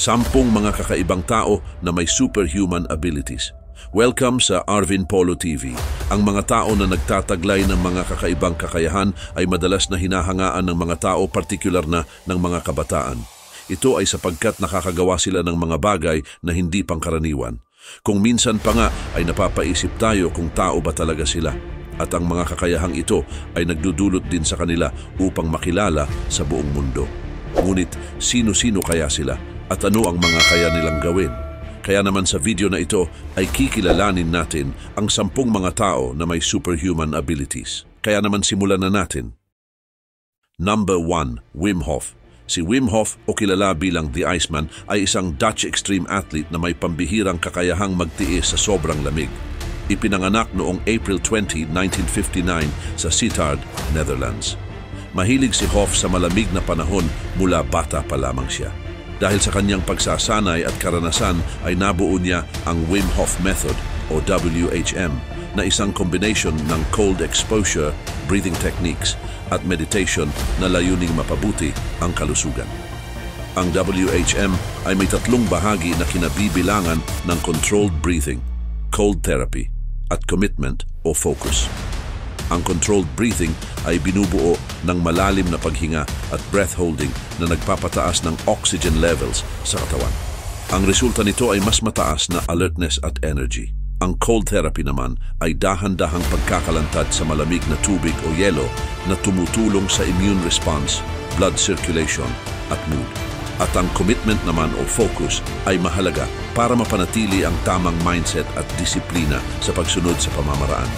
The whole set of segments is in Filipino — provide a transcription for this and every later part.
10 mga kakaibang tao na may superhuman abilities. Welcome sa Arvin Polo TV. Ang mga tao na nagtataglay ng mga kakaibang kakayahan ay madalas na hinahangaan ng mga tao, partikular na ng mga kabataan. Ito ay sapagkat nakakagawa sila ng mga bagay na hindi pangkaraniwan. Kung minsan pa nga ay napapaisip tayo kung tao ba talaga sila. At ang mga kakayahang ito ay nagdudulot din sa kanila upang makilala sa buong mundo. Ngunit sino-sino kaya sila at ano ang mga kaya nilang gawin? Kaya naman sa video na ito ay kikilalanin natin ang 10 mga tao na may superhuman abilities. Kaya naman simulan na natin. Number 1, Wim Hof. Si Wim Hof o kilala bilang The Iceman ay isang Dutch extreme athlete na may pambihirang kakayahang magtiis sa sobrang lamig. Ipinanganak noong April 20, 1959 sa Sittard, Netherlands. Mahilig si Hof sa malamig na panahon mula bata pa lamang siya. Dahil sa kanyang pagsasanay at karanasan ay nabuo niya ang Wim Hof Method o WHM na isang combination ng cold exposure, breathing techniques at meditation na layuning mapabuti ang kalusugan. Ang WHM ay may 3 bahagi na kinabibilangan ng controlled breathing, cold therapy at commitment o focus. Ang controlled breathing ay binubuo ng malalim na paghinga at breath holding na nagpapataas ng oxygen levels sa katawan. Ang resulta nito ay mas mataas na alertness at energy. Ang cold therapy naman ay dahan-dahang pagkakalantad sa malamig na tubig o yelo na tumutulong sa immune response, blood circulation at mood. At ang commitment naman o focus ay mahalaga para mapanatili ang tamang mindset at disiplina sa pagsunod sa pamamaraan.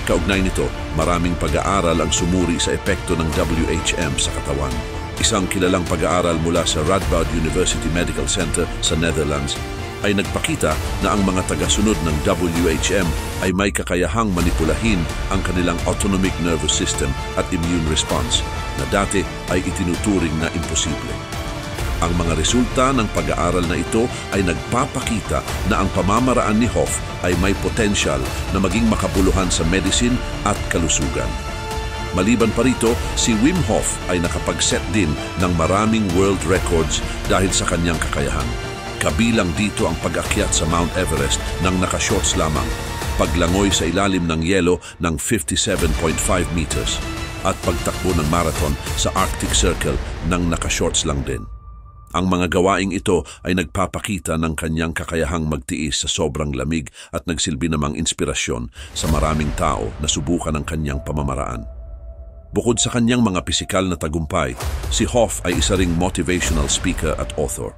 Kaugnay nito, maraming pag-aaral ang sumuri sa epekto ng WHM sa katawan. Isang kilalang pag-aaral mula sa Radboud University Medical Center sa Netherlands ay nagpakita na ang mga tagasunod ng WHM ay may kakayahang manipulahin ang kanilang autonomic nervous system at immune response na dati ay itinuturing na imposible. Ang mga resulta ng pag-aaral na ito ay nagpapakita na ang pamamaraan ni Hof ay may potensyal na maging makabuluhan sa medicine at kalusugan. Maliban pa rito, si Wim Hof ay nakapag-set din ng maraming world records dahil sa kanyang kakayahan. Kabilang dito ang pag-akyat sa Mount Everest ng nakashorts lamang, paglangoy sa ilalim ng yelo ng 57.5 meters, at pagtakbo ng marathon sa Arctic Circle ng nakashorts lang din. Ang mga gawaing ito ay nagpapakita ng kanyang kakayahang magtiis sa sobrang lamig at nagsilbi namang inspirasyon sa maraming tao na subukan ang kanyang pamamaraan. Bukod sa kanyang mga pisikal na tagumpay, si Hof ay isa ring motivational speaker at author.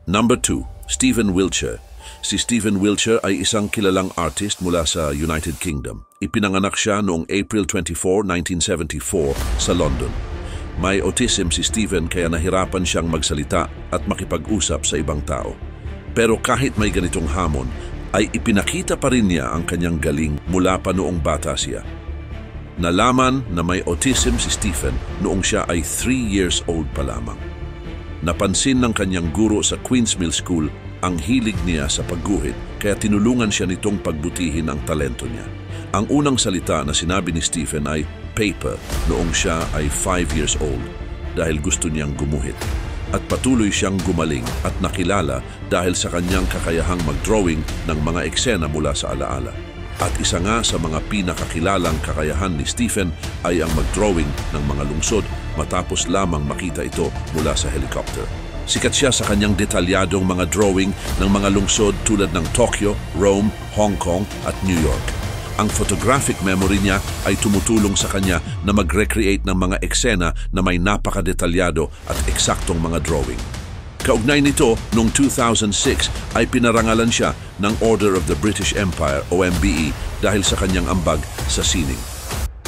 Number 2, Stephen Wiltshire. Si Stephen Wiltshire ay isang kilalang artist mula sa United Kingdom. Ipinanganak siya noong April 24, 1974 sa London. May autism si Stephen kaya nahirapan siyang magsalita at makipag-usap sa ibang tao. Pero kahit may ganitong hamon, ay ipinakita pa rin niya ang kanyang galing mula pa noong bata siya. Nalaman na may autism si Stephen noong siya ay 3 years old pa lamang. Napansin ng kanyang guro sa Queensmill School ang hilig niya sa pagguhit kaya tinulungan siya nitong pagbutihin ang talento niya. Ang unang salita na sinabi ni Stephen ay paper noong siya ay 5 years old dahil gusto niyang gumuhit. At patuloy siyang gumaling at nakilala dahil sa kanyang kakayahang mag-drawing ng mga eksena mula sa alaala. At isa nga sa mga pinakakilalang kakayahan ni Stephen ay ang mag-drawing ng mga lungsod matapos lamang makita ito mula sa helicopter. Sikat siya sa kanyang detalyadong mga drawing ng mga lungsod tulad ng Tokyo, Rome, Hong Kong at New York. Ang photographic memory niya ay tumutulong sa kanya na mag-recreate ng mga eksena na may napakadetalyado at eksaktong mga drawing. Kaugnay nito, noong 2006 ay pinarangalan siya ng Order of the British Empire o OMBE dahil sa kanyang ambag sa sining.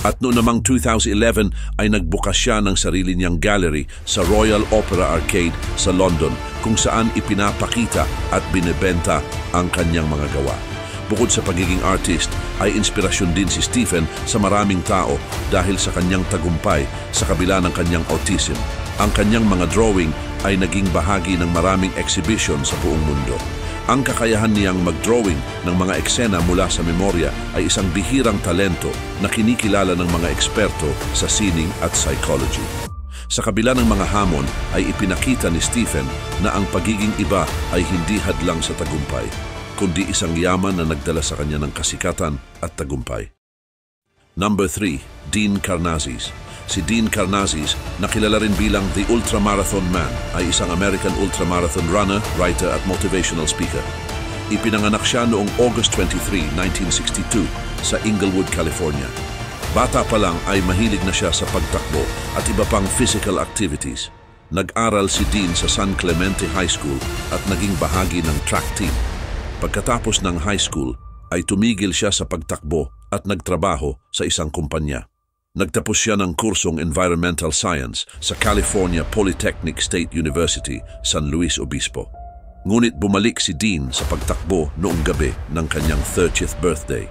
At noong namang 2011 ay nagbukas siya ng sarili niyang gallery sa Royal Opera Arcade sa London kung saan ipinapakita at binebenta ang kanyang mga gawa. Bukod sa pagiging artist, ay inspirasyon din si Stephen sa maraming tao dahil sa kanyang tagumpay sa kabila ng kanyang autism. Ang kanyang mga drawing ay naging bahagi ng maraming exhibition sa buong mundo. Ang kakayahan niyang mag-drawing ng mga eksena mula sa memorya ay isang bihirang talento na kinikilala ng mga eksperto sa sining at psychology. Sa kabila ng mga hamon ay ipinakita ni Stephen na ang pagiging iba ay hindi hadlang sa tagumpay, kundi isang yaman na nagdala sa kanya ng kasikatan at tagumpay. Number 3, Dean Karnazes. Si Dean Karnazes, na kilala rin bilang The Ultramarathon Man, ay isang American ultramarathon runner, writer at motivational speaker. Ipinanganak siya noong August 23, 1962 sa Inglewood, California. Bata pa lang ay mahilig na siya sa pagtakbo at iba pang physical activities. Nag-aral si Dean sa San Clemente High School at naging bahagi ng track team. Pagkatapos ng high school, ay tumigil siya sa pagtakbo at nagtrabaho sa isang kumpanya. Nagtapos siya ng kursong Environmental Science sa California Polytechnic State University, San Luis Obispo. Ngunit bumalik si Dean sa pagtakbo noong gabi ng kanyang 30th birthday.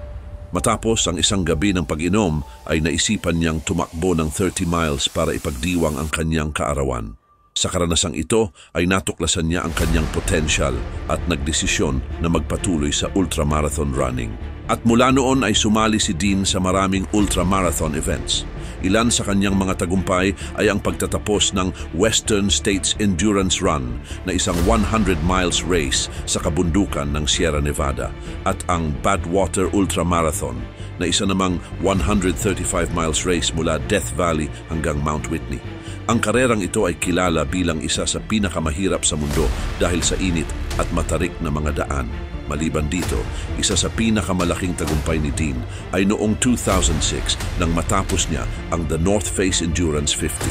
Matapos ang isang gabi ng pag-inom ay naisipan niyang tumakbo ng 30 miles para ipagdiwang ang kanyang kaarawan. Sa karanasang ito ay natuklasan niya ang kanyang potensyal at nagdesisyon na magpatuloy sa ultramarathon running. At mula noon ay sumali si Dean sa maraming ultramarathon events. Ilan sa kanyang mga tagumpay ay ang pagtatapos ng Western States Endurance Run na isang 100 miles race sa kabundukan ng Sierra Nevada at ang Badwater Ultramarathon na isa namang 135 miles race mula Death Valley hanggang Mount Whitney. Ang karerang ito ay kilala bilang isa sa pinakamahirap sa mundo dahil sa init at matarik na mga daan. Maliban dito, isa sa pinakamalaking tagumpay ni Dean ay noong 2006 nang matapos niya ang The North Face Endurance 50.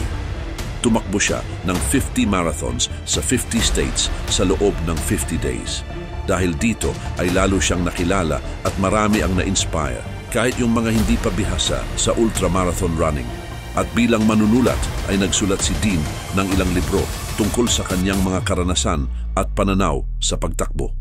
Tumakbo siya ng 50 marathons sa 50 states sa loob ng 50 days. Dahil dito ay lalo siyang nakilala at marami ang na-inspire, kahit yung mga hindi pa bihasa sa ultramarathon running. At bilang manunulat ay nagsulat si Dean ng ilang libro tungkol sa kanyang mga karanasan at pananaw sa pagtakbo.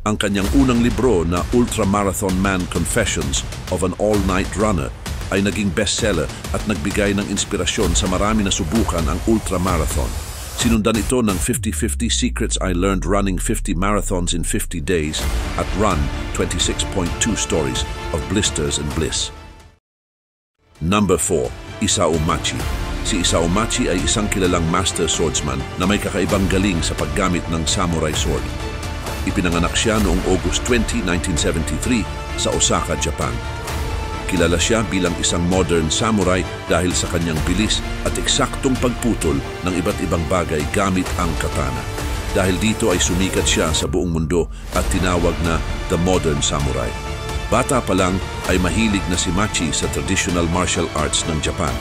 Ang kanyang unang libro na Ultramarathon Man Confessions of an All-Night Runner ay naging bestseller at nagbigay ng inspirasyon sa marami na subukan ang ultramarathon. Sinundan ito ng 50-50 Secrets I Learned Running 50 Marathons in 50 Days at Run 26.2 Stories of Blisters and Bliss. Number 4, Isao Machi. Si Isao Machi ay isang kilalang master swordsman na may kakaibang galing sa paggamit ng samurai sword. Ipinanganak siya noong August 20, 1973 sa Osaka, Japan. Kilala siya bilang isang modern samurai dahil sa kanyang bilis at eksaktong pagputol ng iba't ibang bagay gamit ang katana. Dahil dito ay sumikat siya sa buong mundo at tinawag na The Modern Samurai. Bata pa lang ay mahilig na si Machi sa traditional martial arts ng Japan.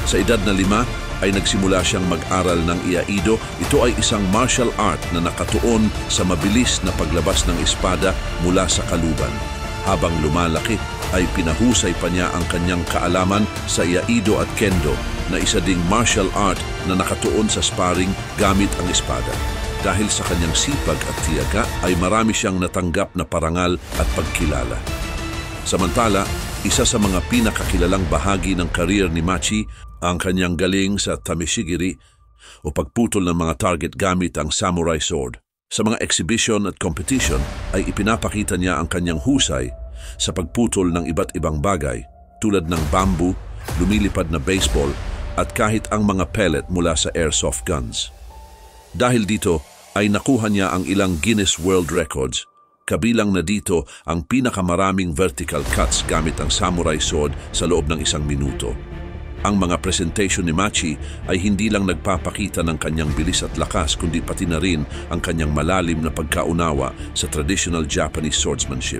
Sa edad na 5, ay nagsimula siyang mag-aral ng Iaido. Ito ay isang martial art na nakatuon sa mabilis na paglabas ng espada mula sa kaluban. Habang lumalaki, ay pinahusay pa niya ang kanyang kaalaman sa Iaido at Kendo na isa ding martial art na nakatuon sa sparring gamit ang espada. Dahil sa kanyang sipag at tiyaga, ay marami siyang natanggap na parangal at pagkilala. Samantala, isa sa mga pinakakilalang bahagi ng career ni Machi ang kanyang galing sa tameshigiri o pagputol ng mga target gamit ang samurai sword. Sa mga exhibition at competition ay ipinapakita niya ang kanyang husay sa pagputol ng iba't ibang bagay tulad ng bamboo, lumilipad na baseball at kahit ang mga pellet mula sa airsoft guns. Dahil dito ay nakuha niya ang ilang Guinness World Records. Kabilang na dito ang pinakamaraming vertical cuts gamit ang samurai sword sa loob ng 1 minuto. Ang mga presentation ni Machi ay hindi lang nagpapakita ng kanyang bilis at lakas kundi pati na rin ang kanyang malalim na pagkaunawa sa traditional Japanese swordsmanship.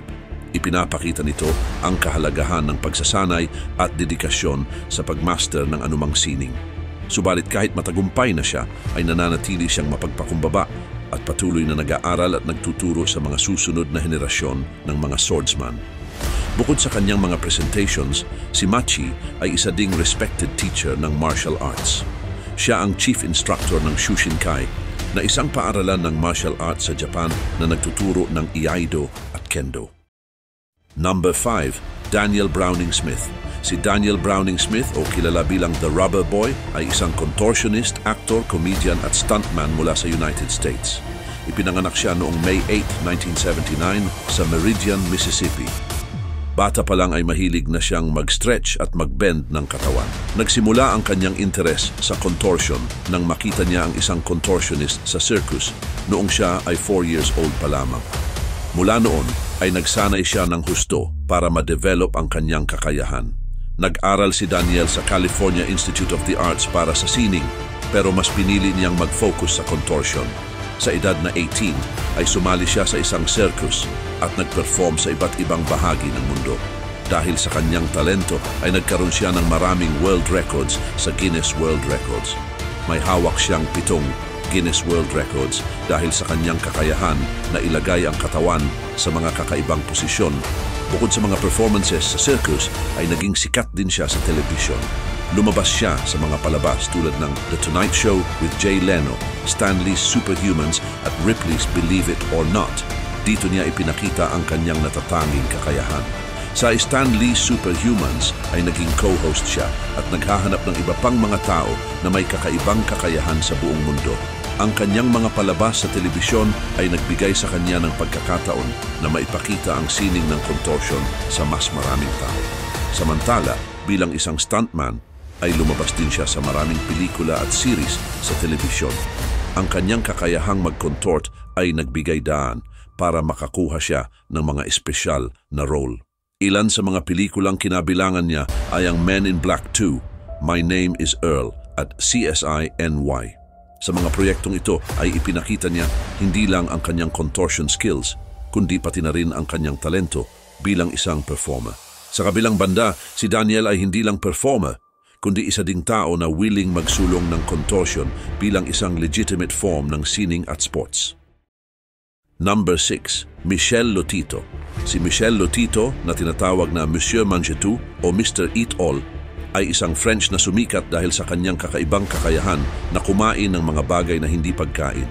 Ipinapakita nito ang kahalagahan ng pagsasanay at dedikasyon sa pagmaster ng anumang sining. Subalit kahit matagumpay na siya ay nananatili siyang mapagpakumbaba at patuloy na nag-aaral at nagtuturo sa mga susunod na henerasyon ng mga swordsman. Bukod sa kanyang mga presentations, si Machi ay isa ding respected teacher ng martial arts. Siya ang chief instructor ng Shushinkai, na isang paaralan ng martial arts sa Japan na nagtuturo ng Iaido at Kendo. Number 5, Daniel Browning Smith. Si Daniel Browning Smith o kilala bilang The Rubber Boy ay isang contortionist, actor, comedian at stuntman mula sa United States. Ipinanganak siya noong May 8, 1979 sa Meridian, Mississippi. Bata pa lang ay mahilig na siyang mag-stretch at mag-bend ng katawan. Nagsimula ang kanyang interes sa contortion nang makita niya ang isang contortionist sa circus noong siya ay 4 years old pa lamang. Mula noon ay nagsanay siya ng husto para ma-develop ang kanyang kakayahan. Nag-aral si Daniel sa California Institute of the Arts para sa sining, pero mas pinili niyang mag-focus sa contortion. Sa edad na 18 ay sumali siya sa isang circus at nag-perform sa iba't ibang bahagi ng mundo. Dahil sa kanyang talento ay nagkaroon siya ng maraming world records sa Guinness World Records. May hawak siyang 7 Guinness World Records dahil sa kanyang kakayahan na ilagay ang katawan sa mga kakaibang posisyon. Bukod sa mga performances sa circus ay naging sikat din siya sa television. Lumabas siya sa mga palabas tulad ng The Tonight Show with Jay Leno, Stanley's Superhumans at Ripley's Believe It or Not. Dito niya ipinakita ang kanyang natatanging kakayahan. Sa Stanley's Superhumans ay naging co-host siya at naghahanap ng iba pang mga tao na may kakaibang kakayahan sa buong mundo. Ang kanyang mga palabas sa telebisyon ay nagbigay sa kanya ng pagkakataon na maipakita ang sining ng contortion sa mas maraming tao. Samantala, bilang isang stuntman, ay lumabas din siya sa maraming pelikula at series sa telebisyon. Ang kanyang kakayahang mag-contort ay nagbigay daan para makakuha siya ng mga espesyal na role. Ilan sa mga pelikulang kinabilangan niya ay ang Men in Black 2, My Name is Earl at CSI NY. Sa mga proyektong ito ay ipinakita niya hindi lang ang kanyang contortion skills, kundi pati na rin ang kanyang talento bilang isang performer. Sa kabilang banda, si Daniel ay hindi lang performer, kundi isa ding tao na willing magsulong ng contortion bilang isang legitimate form ng sining at sports. Number 6. Michel Lotito. Si Michel Lotito, na tinatawag na Monsieur Mangetout o Mr. Eat All, ay isang French na sumikat dahil sa kanyang kakaibang kakayahan na kumain ng mga bagay na hindi pagkain.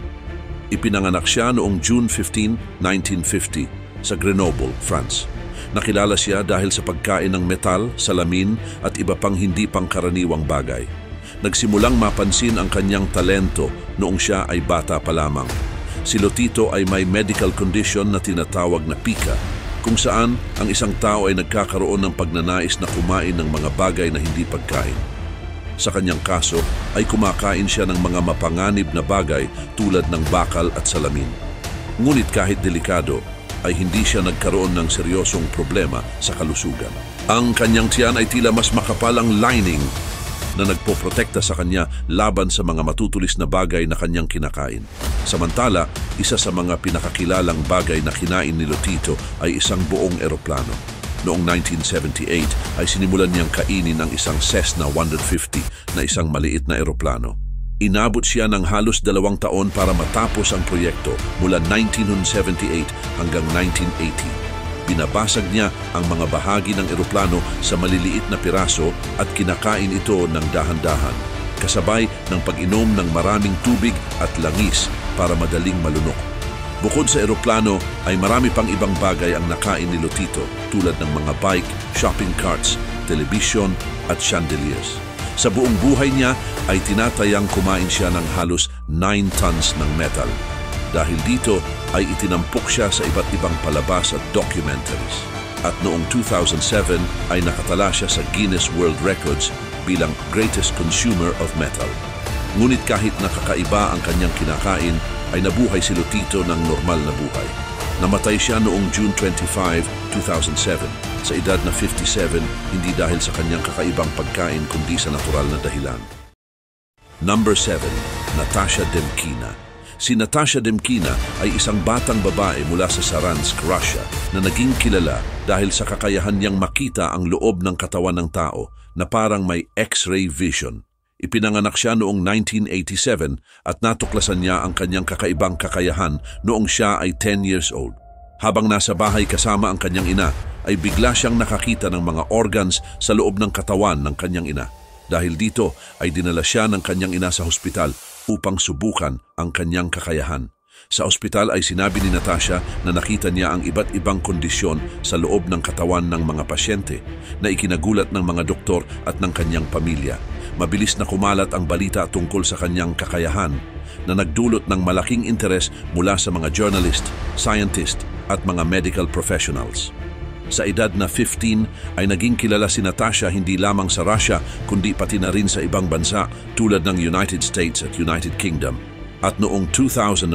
Ipinanganak siya noong June 15, 1950 sa Grenoble, France. Nakilala siya dahil sa pagkain ng metal, salamin at iba pang hindi pangkaraniwang bagay. Nagsimulang mapansin ang kanyang talento noong siya ay bata pa lamang. Si Lotito ay may medical condition na tinatawag na pica, kung saan ang isang tao ay nagkakaroon ng pagnanais na kumain ng mga bagay na hindi pagkain. Sa kanyang kaso ay kumakain siya ng mga mapanganib na bagay tulad ng bakal at salamin. Ngunit kahit delikado, ay hindi siya nagkaroon ng seryosong problema sa kalusugan. Ang kanyang tiyan ay tila mas makapalang lining na nagpoprotekta sa kanya laban sa mga matutulis na bagay na kanyang kinakain. Samantala, isa sa mga pinakakilalang bagay na kinain ni Lotito ay isang buong eroplano. Noong 1978 ay sinimulan niyang kainin ang isang Cessna 150 na isang maliit na eroplano. Inabot siya ng halos 2 taon para matapos ang proyekto mula 1978 hanggang 1980. Binabasag niya ang mga bahagi ng eroplano sa maliliit na piraso at kinakain ito ng dahan-dahan, kasabay ng pag-inom ng maraming tubig at langis para madaling malunok. Bukod sa eroplano ay marami pang ibang bagay ang nakain ni Lotito tulad ng mga bike, shopping carts, television at chandeliers. Sa buong buhay niya ay tinatayang kumain siya ng halos 9 tons ng metal. Dahil dito ay itinampok siya sa iba't ibang palabas at documentaries. At noong 2007 ay nakatala siya sa Guinness World Records bilang Greatest Consumer of Metal. Ngunit kahit nakakaiba ang kanyang kinakain, ay nabuhay si Lotito ng normal na buhay. Namatay siya noong June 25, 2007 sa edad na 57, hindi dahil sa kanyang kakaibang pagkain kundi sa natural na dahilan. Number 7. Natasha Demkina. Si Natasha Demkina ay isang batang babae mula sa Saransk, Russia na naging kilala dahil sa kakayahan niyang makita ang loob ng katawan ng tao na parang may X-ray vision. Ipinanganak siya noong 1987 at natuklasan niya ang kanyang kakaibang kakayahan noong siya ay 10 years old. Habang nasa bahay kasama ang kanyang ina, ay bigla siyang nakakita ng mga organs sa loob ng katawan ng kanyang ina. Dahil dito ay dinala siya ng kanyang ina sa hospital upang subukan ang kanyang kakayahan. Sa ospital ay sinabi ni Natasha na nakita niya ang iba't ibang kondisyon sa loob ng katawan ng mga pasyente na ikinagulat ng mga doktor at ng kanyang pamilya. Mabilis na kumalat ang balita tungkol sa kanyang kakayahan na nagdulot ng malaking interes mula sa mga journalist, scientist at mga medical professionals. Sa edad na 15 ay naging kilala si Natasha hindi lamang sa Russia kundi pati na rin sa ibang bansa tulad ng United States at United Kingdom. At noong 2004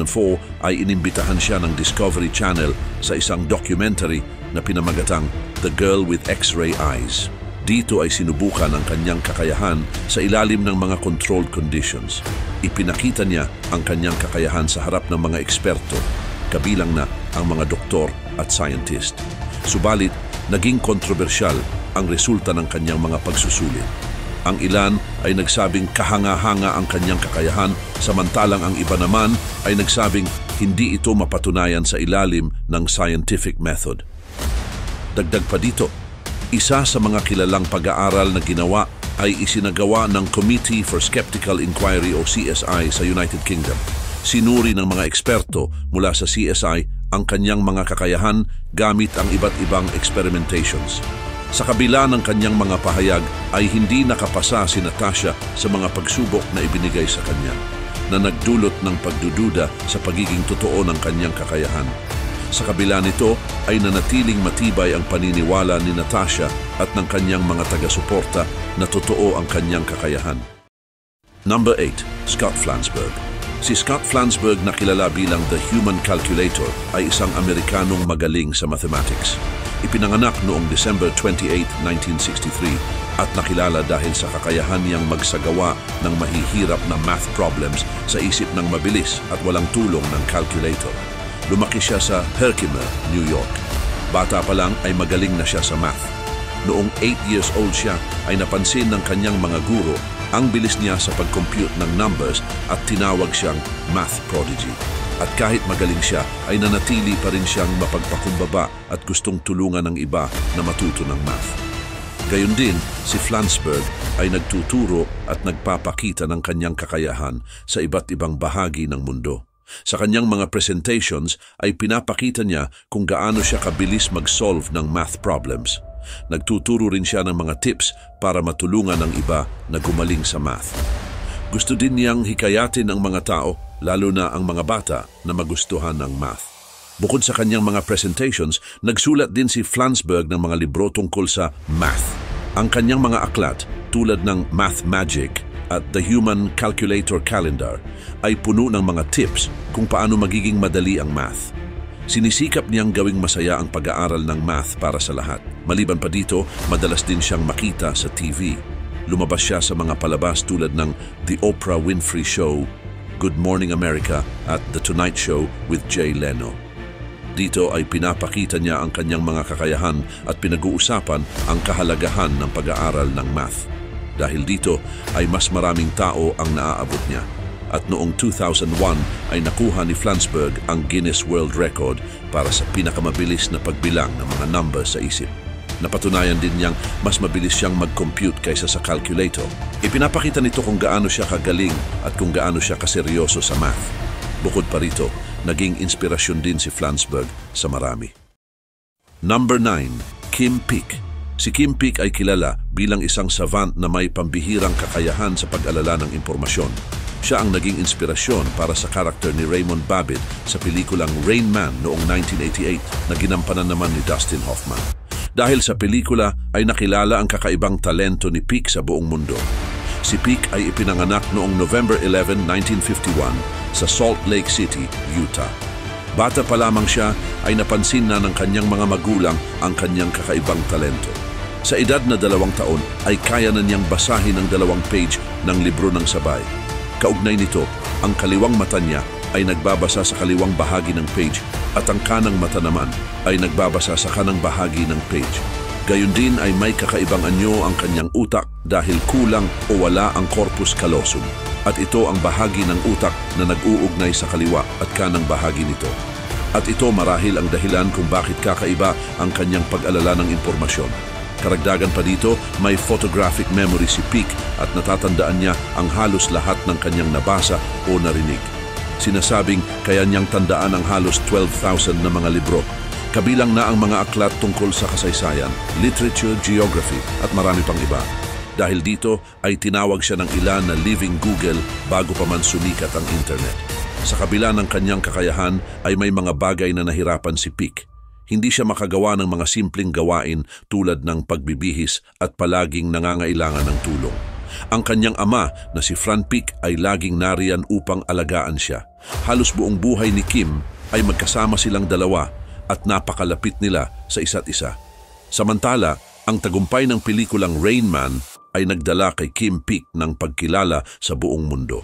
ay inimbitahan siya ng Discovery Channel sa isang documentary na pinamagatang The Girl with X-Ray Eyes. Dito ay sinubukan ang kanyang kakayahan sa ilalim ng mga controlled conditions. Ipinakita niya ang kanyang kakayahan sa harap ng mga eksperto, kabilang na ang mga doktor at scientist. Subalit, naging kontrobersyal ang resulta ng kanyang mga pagsusulit. Ang ilan ay nagsabing kahanga-hanga ang kanyang kakayahan, samantalang ang iba naman ay nagsabing hindi ito mapatunayan sa ilalim ng scientific method. Dagdag pa dito, isa sa mga kilalang pag-aaral na ginawa ay isinagawa ng Committee for Skeptical Inquiry o CSI sa United Kingdom. Sinuri ng mga eksperto mula sa CSI ang kanyang mga kakayahan gamit ang iba't ibang experimentations. Sa kabila ng kanyang mga pahayag ay hindi nakapasa si Natasha sa mga pagsubok na ibinigay sa kanya, na nagdulot ng pagdududa sa pagiging totoo ng kanyang kakayahan. Sa kabila nito ay nanatiling matibay ang paniniwala ni Natasha at ng kanyang mga taga-suporta na totoo ang kanyang kakayahan. Number 8. Scott Flansburgh. Si Scott Flansburgh na kilala bilang The Human Calculator ay isang Amerikanong magaling sa mathematics. Ipinanganak noong December 28, 1963 at nakilala dahil sa kakayahan niyang magsagawa ng mahihirap na math problems sa isip ng mabilis at walang tulong ng calculator. Lumaki siya sa Herkimer, New York. Bata pa lang ay magaling na siya sa math. Noong 8 years old siya ay napansin ng kanyang mga guro ang bilis niya sa pag-compute ng numbers at tinawag siyang math prodigy. At kahit magaling siya, ay nanatili pa rin siyang mapagpakumbaba at gustong tulungan ng iba na matuto ng math. Gayon din, si Flansburgh ay nagtuturo at nagpapakita ng kanyang kakayahan sa iba't ibang bahagi ng mundo. Sa kanyang mga presentations ay pinapakita niya kung gaano siya kabilis mag-solve ng math problems. Nagtuturo rin siya ng mga tips para matulungan ng iba na gumaling sa math. Gusto din niyang hikayatin ang mga tao, lalo na ang mga bata, na magustuhan ng math. Bukod sa kanyang mga presentations, nagsulat din si Flansburgh ng mga libro tungkol sa math. Ang kanyang mga aklat, tulad ng Math Magic at The Human Calculator Calendar, ay puno ng mga tips kung paano magiging madali ang math. Sinisikap niyang gawing masaya ang pag-aaral ng math para sa lahat. Maliban pa dito, madalas din siyang makita sa TV. Lumabas siya sa mga palabas tulad ng The Oprah Winfrey Show, Good Morning America at The Tonight Show with Jay Leno. Dito ay pinapakita niya ang kanyang mga kakayahan at pinag-uusapan ang kahalagahan ng pag-aaral ng math. Dahil dito ay mas maraming tao ang naaabot niya. At noong 2001 ay nakuha ni Flansburgh ang Guinness World Record para sa pinakamabilis na pagbilang ng mga numbers sa isip. Napatunayan din niyang mas mabilis siyang mag-compute kaysa sa calculator. Ipinapakita nito kung gaano siya kagaling at kung gaano siya kaseryoso sa math. Bukod pa rito, naging inspirasyon din si Flansburgh sa marami. Number 9. Kim Peek. Si Kim Peek ay kilala bilang isang savant na may pambihirang kakayahan sa pag-alala ng impormasyon. Siya ang naging inspirasyon para sa karakter ni Raymond Babbitt sa pelikulang Rain Man noong 1988 na ginampanan naman ni Dustin Hoffman. Dahil sa pelikula ay nakilala ang kakaibang talento ni Peek sa buong mundo. Si Peek ay ipinanganak noong November 11, 1951 sa Salt Lake City, Utah. Bata pa lamang siya ay napansin na ng kanyang mga magulang ang kanyang kakaibang talento. Sa edad na 2 taon ay kaya na niyang basahin ang 2 page ng libro ng sabay. Kaugnay nito, ang kaliwang mata niya ay nagbabasa sa kaliwang bahagi ng page at ang kanang mata naman ay nagbabasa sa kanang bahagi ng page. Gayon din ay may kakaibang anyo ang kanyang utak dahil kulang o wala ang corpus callosum. At ito ang bahagi ng utak na nag-uugnay sa kaliwa at kanang bahagi nito. At ito marahil ang dahilan kung bakit kakaiba ang kanyang pag-alala ng impormasyon. Karagdagan pa dito, may photographic memory si Peek at natatandaan niya ang halos lahat ng kanyang nabasa o narinig. Sinasabing kaya niyang tandaan ang halos 12,000 na mga libro. Kabilang na ang mga aklat tungkol sa kasaysayan, literature, geography at marami pang iba. Dahil dito ay tinawag siya ng ilan na Living Google bago pa man sumikat ang internet. Sa kabila ng kanyang kakayahan ay may mga bagay na nahirapan si Peek. Hindi siya makagawa ng mga simpleng gawain tulad ng pagbibihis at palaging nangangailangan ng tulong. Ang kanyang ama na si Franpic ay laging nariyan upang alagaan siya. Halos buong buhay ni Kim ay magkasama silang dalawa at napakalapit nila sa isa't isa. Samantala, ang tagumpay ng pelikulang Rain Man ay nagdala kay Kim Peek ng pagkilala sa buong mundo.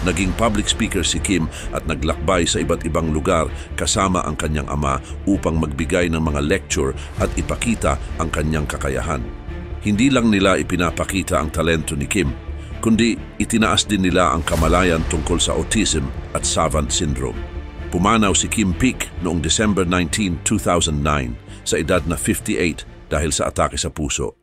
Naging public speaker si Kim at naglakbay sa iba't ibang lugar kasama ang kanyang ama upang magbigay ng mga lecture at ipakita ang kanyang kakayahan. Hindi lang nila ipinapakita ang talento ni Kim, kundi itinaas din nila ang kamalayan tungkol sa autism at savant syndrome. Pumanaw si Kim Peek noong December 19, 2009 sa edad na 58 dahil sa atake sa puso.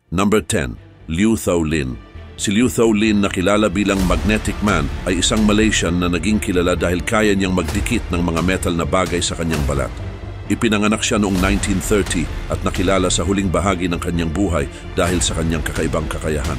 Number 10. Liu Thao Lin. Si Liu Thao Lin na kilala bilang Magnetic Man ay isang Malaysian na naging kilala dahil kaya niyang magdikit ng mga metal na bagay sa kanyang balat. Ipinanganak siya noong 1930 at nakilala sa huling bahagi ng kanyang buhay dahil sa kanyang kakaibang kakayahan.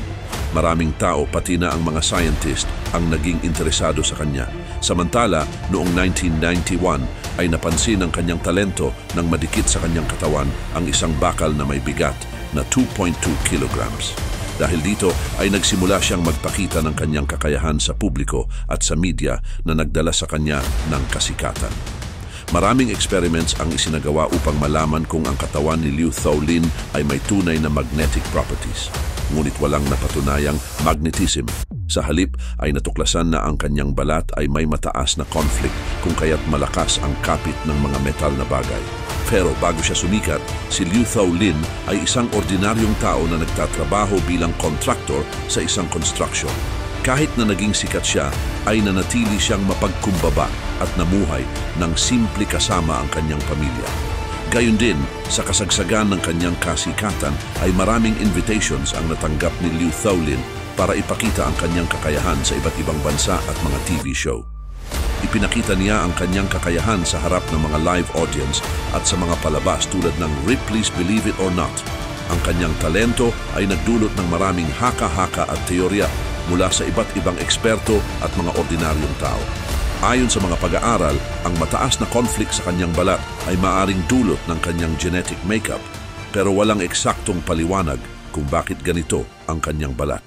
Maraming tao, pati na ang mga scientist, ang naging interesado sa kanya. Samantala, noong 1991 ay napansin ang kanyang talento nang madikit sa kanyang katawan ang isang bakal na may bigat na 2.2 kilograms. Dahil dito ay nagsimula siyang magpakita ng kanyang kakayahan sa publiko at sa media na nagdala sa kanya ng kasikatan. Maraming experiments ang isinagawa upang malaman kung ang katawan ni Liu Thao Lin ay may tunay na magnetic properties. Ngunit walang napatunayang magnetism. Sa halip ay natuklasan na ang kanyang balat ay may mataas na conflict kung kaya't malakas ang kapit ng mga metal na bagay. Pero bago siya sumikat, si Liu Thao Lin ay isang ordinaryong tao na nagtatrabaho bilang contractor sa isang construction. Kahit na naging sikat siya, ay nanatili siyang mapagkumbaba at namuhay ng simple kasama ang kanyang pamilya. Gayun din, sa kasagsagan ng kanyang kasikatan ay maraming invitations ang natanggap ni Liu Thao Lin para ipakita ang kanyang kakayahan sa iba't ibang bansa at mga TV show. Ipinakita niya ang kanyang kakayahan sa harap ng mga live audience at sa mga palabas tulad ng Ripley's Believe It or Not. Ang kanyang talento ay nagdulot ng maraming haka-haka at teorya mula sa iba't ibang eksperto at mga ordinaryong tao. Ayon sa mga pag-aaral, ang mataas na conflict sa kanyang balat ay maaring dulot ng kanyang genetic makeup, pero walang eksaktong paliwanag kung bakit ganito ang kanyang balat.